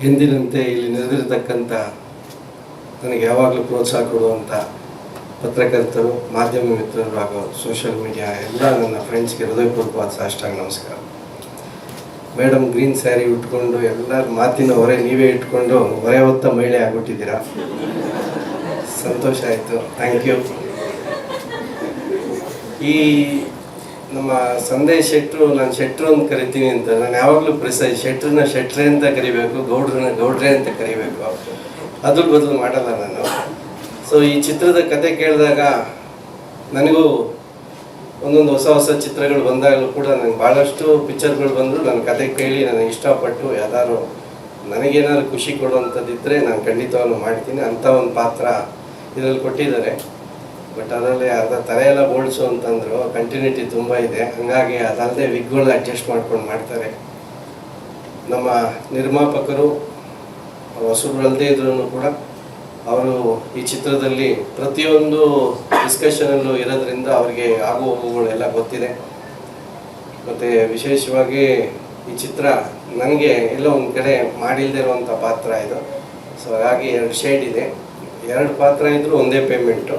ಎಂದಿನಂತೆ ಇಲ್ಲಿ ನೆರೆದಿರತಕ್ಕಂಥ ನನಗೆ ಯಾವಾಗಲೂ ಪ್ರೋತ್ಸಾಹ ಕೊಡುವಂಥ ಪತ್ರಕರ್ತರು, ಮಾಧ್ಯಮ ಮಿತ್ರರು ಹಾಗೂ ಸೋಷಿಯಲ್ ಮೀಡಿಯಾ ಎಲ್ಲ ನನ್ನ ಫ್ರೆಂಡ್ಸ್ಗೆ ಹೃದಯಪೂರ್ವಕವಾದ ಸಾಷ್ಟಾಂಗ ನಮಸ್ಕಾರ. ಮೇಡಮ್ ಗ್ರೀನ್ ಸ್ಯಾರಿ ಉಟ್ಕೊಂಡು ಎಲ್ಲರ ಮಾತಿನ ಹೊರೆ ನೀವೇ ಇಟ್ಕೊಂಡು ಹೊರೆ ಹೊತ್ತ ಮಹಿಳೆ ಆಗ್ಬಿಟ್ಟಿದ್ದೀರಾ. ಸಂತೋಷ ಆಯಿತು, ಥ್ಯಾಂಕ್ ಯು. ಈ ನಮ್ಮ ಸಂದೇಶ್ ಶೆಟ್ಟರು, ನಾನು ಶೆಟ್ಟರು ಅಂತ ಕರಿತೀನಿ ಅಂತ, ನಾನು ಯಾವಾಗಲೂ ಪ್ರಿಸೈಸ್ ಶೆಟ್ರನ್ನ ಶೆಟ್ರೆ ಅಂತ ಕರಿಬೇಕು, ಗೌಡ್ರನ್ನ ಗೌಡ್ರೆ ಅಂತ ಕರಿಬೇಕು, ಅದ್ರ ಬದಲು ಮಾಡಲ್ಲ ನಾನು. ಸೊ ಈ ಚಿತ್ರದ ಕತೆ ಕೇಳಿದಾಗ ನನಗೂ ಒಂದೊಂದು ಹೊಸ ಹೊಸ ಚಿತ್ರಗಳು ಬಂದಾಗಲೂ ಕೂಡ ನನಗೆ ಭಾಳಷ್ಟು ಪಿಕ್ಚರ್ಗಳು ಬಂದರು. ನನ್ನ ಕತೆ ಕೇಳಿ ನನಗೆ ಇಷ್ಟಪಟ್ಟು ಯಾವ್ದಾದ್ರು ನನಗೇನಾದ್ರು ಖುಷಿ ಕೊಡುವಂಥದ್ದಿದ್ದರೆ ನಾನು ಖಂಡಿತವಾಗ್ಲೂ ಮಾಡ್ತೀನಿ. ಅಂಥ ಒಂದು ಪಾತ್ರ ಇದರಲ್ಲಿ ಕೊಟ್ಟಿದ್ದಾರೆ. ಬಟ್ ಅದರಲ್ಲಿ ಅರ್ಧ ತಲೆ ಎಲ್ಲ ಬೋಳ್ಸು ಅಂತಂದರು, ಕಂಟಿನ್ಯೂಟಿ ತುಂಬ ಇದೆ. ಹಾಗಾಗಿ ಅದಲ್ಲದೆ ವಿಗ್ಗಳು ಅಡ್ಜಸ್ಟ್ ಮಾಡ್ಕೊಂಡು ಮಾಡ್ತಾರೆ. ನಮ್ಮ ನಿರ್ಮಾಪಕರು ಹೊಸಬ್ರಲ್ಲದೆ ಇದ್ರೂ ಕೂಡ ಅವರು ಈ ಚಿತ್ರದಲ್ಲಿ ಪ್ರತಿಯೊಂದು ಡಿಸ್ಕಷನಲ್ಲೂ ಇರೋದ್ರಿಂದ ಅವರಿಗೆ ಆಗು ಹೋಗುಗಳೆಲ್ಲ ಗೊತ್ತಿದೆ. ಮತ್ತು ವಿಶೇಷವಾಗಿ ಈ ಚಿತ್ರ ನನಗೆ ಎಲ್ಲೋ ಒಂದು ಕಡೆ ಮಾಡಿಲ್ಲದೆ ಇರುವಂಥ ಪಾತ್ರ ಇದು. ಸೊ ಹಾಗಾಗಿ 2 ಶೇಡ್ ಇದೆ. 2 ಪಾತ್ರ ಇದ್ದರೂ ಒಂದೇ ಪೇಮೆಂಟು.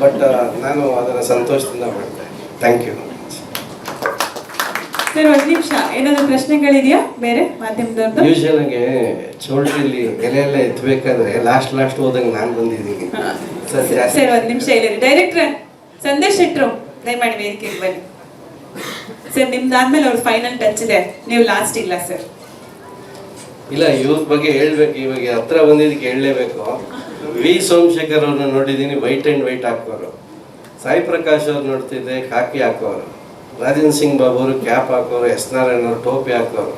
ಬಟ್ ನಾನು ಅದನ್ನು ಸಂತೋಷದಿಂದ ಮಾಡ್ತೇನೆ. Thank you. ಸರ್, ಒಂದು ನಿಮಿಷ, ಏನಾದರೂ ಪ್ರಶ್ನೆಗಳಿದೆಯಾ ಬೇರೆ ಮಾಧ್ಯಮದವ್ರದ್ದು? ಯೂಶಲ್ ಆಗಿ ಚೌಲ್ಟ್ರಿಲಿ ಎಲೆ ಎಲ್ಲ ಎತ್ತಬೇಕಾದ್ರೆ ಲಾಸ್ಟ್ ಹೋದಂಗೆ ನಾನು ಬಂದಿದ್ದೀನಿ. ಸರ್, ಒಂದು ನಿಮಿಷ ಇಲ್ಲ. ಡೈರೆಕ್ಟರ್ ಸಂದೇಶ್ ಶೆಟ್ರು ದಯಮಾಡಿ ವೇದಿಕೆಗೆ ಬನ್ನಿ. ಸರ್, ನಿಮ್ದಾದ್ಮೇಲೆ ಅವ್ರ ಫೈನಲ್ ಟಚ್ ಇದೆ, ನೀವು ಲಾಸ್ಟ್ ಇಲ್ಲ ಸರ್. ಇಲ್ಲ, ಇವ್ರ ಬಗ್ಗೆ ಹೇಳ್ಬೇಕು. ಇವಾಗ ಹತ್ರ ಬಂದಿದ್ದಕ್ಕೆ ಹೇಳಲೇಬೇಕು. ವಿ ಸೋಮಶೇಖರ್ ಅವ್ರನ್ನ ನೋಡಿದ್ದೀನಿ, ವೈಟ್ ಆ್ಯಂಡ್ ವೈಟ್ ಹಾಕೋರು. ಸಾಯಿ ಪ್ರಕಾಶ್ ಅವ್ರು ನೋಡ್ತಿದ್ದೆ, ಕಾಕಿ ಹಾಕೋರು. ರಾಜೇಂದ್ರ ಸಿಂಗ್ ಬಾಬು ಅವರು ಕ್ಯಾಪ್ ಹಾಕೋರು. ಎಸ್ ನಾರಾಯಣ ಅವರು ಟೋಪಿ ಹಾಕೋರು.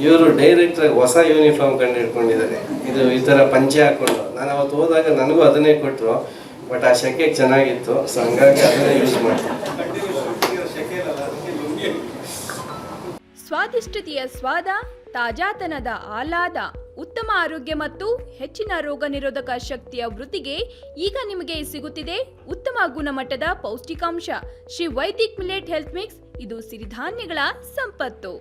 ಇವರು ಡೈರೆಕ್ಟ್ರಾಗಿ ಹೊಸ ಯೂನಿಫಾರ್ಮ್ ಕಂಡು ಹಿಡ್ಕೊಂಡಿದ್ದಾರೆ. ಇದು ಈ ಥರ ಪಂಚೆ ಹಾಕ್ಕೊಂಡು. ನಾನು ಅವತ್ತು ಹೋದಾಗ ನನಗೂ ಅದನ್ನೇ ಕೊಟ್ಟರು. ಬಟ್ ಆ ಶೆಕೆಗೆ ಚೆನ್ನಾಗಿತ್ತು. ಸೊ ಹಂಗಾಗಿ ಅದನ್ನೇ ಯೂಸ್ ಮಾಡ್ತೀನಿ. ಸ್ವಾದಿಷ್ಟತೆಯ ಸ್ವಾದ, ತಾಜಾತನದ ಆಹ್ಲಾದ, ಉತ್ತಮ ಆರೋಗ್ಯ ಮತ್ತು ಹೆಚ್ಚಿನ ರೋಗ ನಿರೋಧಕ ಶಕ್ತಿಯ ವೃದ್ಧಿಗೆ ಈಗ ನಿಮಗೆ ಸಿಗುತ್ತಿದೆ ಉತ್ತಮ ಗುಣಮಟ್ಟದ ಪೌಷ್ಟಿಕಾಂಶ. Shri Vaidik millet health mix. ಇದು ಸಿರಿಧಾನ್ಯಗಳ ಸಂಪತ್ತು.